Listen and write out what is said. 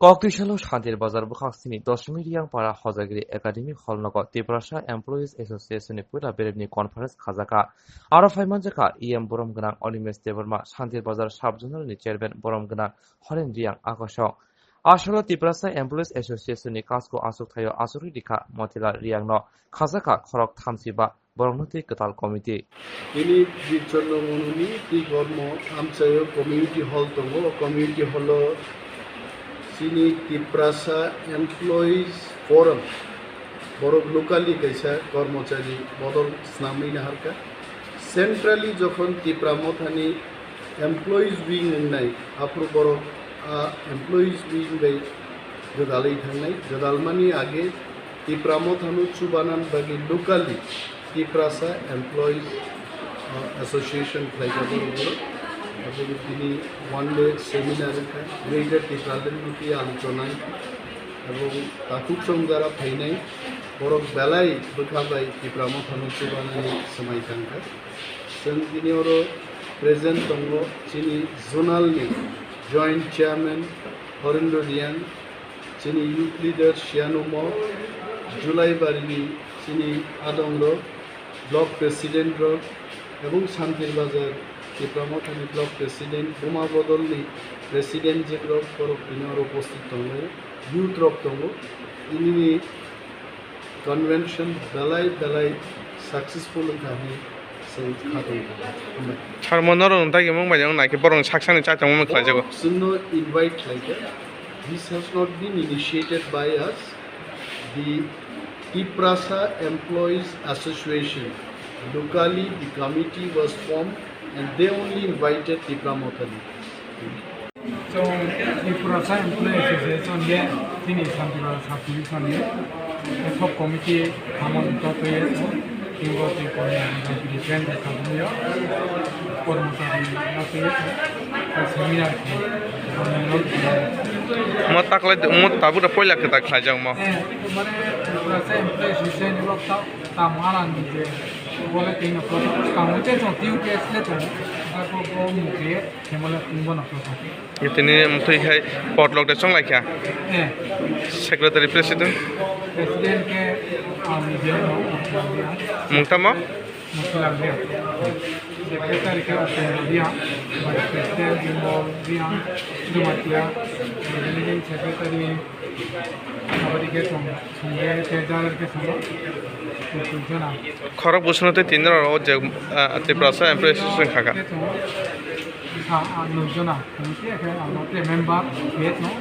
ককটিশাল ও শান্তির বাজার বুখাক্সিনি দশমী রিয়াং পাড়া হজাগিরি একাডেমিক হলনগ ত্রিপুরাসা এমপ্লয়িজ এসোসিয়েশনनि পুরা বেরেবनि কনফারেন্স খাজাকা আরো ফাইমানজাকা ইএম বরম গোনাं অনিমেষ দেববর্মা শান্তির বাজার সাব জোনালनि চেয়ারম্যান বরম গোনাं হরেন রিয়াং আকর্ষক আসলে ত্রিপুরাসা এমপ্লয়িজ এসোসিয়েশনनि কাজকো আসুক থাयो আসুরি দিখা মতিলা রিয়াংন খাজাকা খরক থামসিবা বরংনতি কতাল committee ini birchonno monuni ti gormo amchayo community hall tongo community hall sini Tiprasa employees forum borok locally kaisa কর্মচারী বদল snamai na harka centrally jokhon Tipramothani employees wing nai apro borok employees wing bai jodalai thangnai jodalmani age Tipramothanu chubanan bagi locally Tiprasa employees association flaigabor এবং তিনি one day seminar greater টিপ্রালের প্রতি আলোচনায় এবং তাকুচং যারা ফাইনাই বরক বেলাই बोखाबाय टिप्रामो थानुचु बानायनि समाय थांगा जों दिनै अरो प्रेजेन्ट दङ जोंनि जनालनि जइन्ट चेयारमेन हरेन्द्र रियां जोंनि इउथ लिडार सियानुमो जुलाइबारिनि जोंनि आदंग ब्लक प्रेसिडेन्ट এবং শান্তির বাজার টিপ্রামোথানি ব্লক প্রেসিডেন্ট বোমা বদলনি প্রেসিডেন্ট যে ব্লক করক ইনার উপস্থিত দङ ইউথ রক দङ ইনি কনভেনশন বেলাই সাকসেসফুল কাহি जों खादों सारमोनर नोंथांनि मुंबायजों नायखि बरं साकसानि चाचामोन खालायजागो जोंनो इनभाइट लायके this has not been initiated by us the Tiprasa Employees Association locally the committee was formed and they only invited Tipramothani. So Tiprasa Employees Association ye tini Santibara Subdivision ye top committee hamon totoye tingo tinkoya ngapiri trend kamuya kormosari ngapiri seminar ki म ताकलाई म ताबु त पहिला के ता खाइजाउ म মানে Tiprasa Employees Association lok ta malan je বলে তিন কামতে চতিউ কেসলে তো তারপর মুখে কেমলা তিনব না তো इतने मथै खाइ पटलक दे संग लाइखा হ্যাঁ सेक्रेटारी प्रेसिडेंट प्रेसिडेंट के आमी जे मुंगतामा मुखिया ले सेक्रेटरी के दिया वाइस प्रेसिडेंट जिम्बल दिया जुमातिया मैनेजिंग सेक्रेटरी हमारी के संगे तेजारर के संग खरक बुसनते तीन रो जे त्रिपुरा एमप्लॉयज एसोसिएशन खाका नौजना कमिटी है आमते मेंबर वेट नो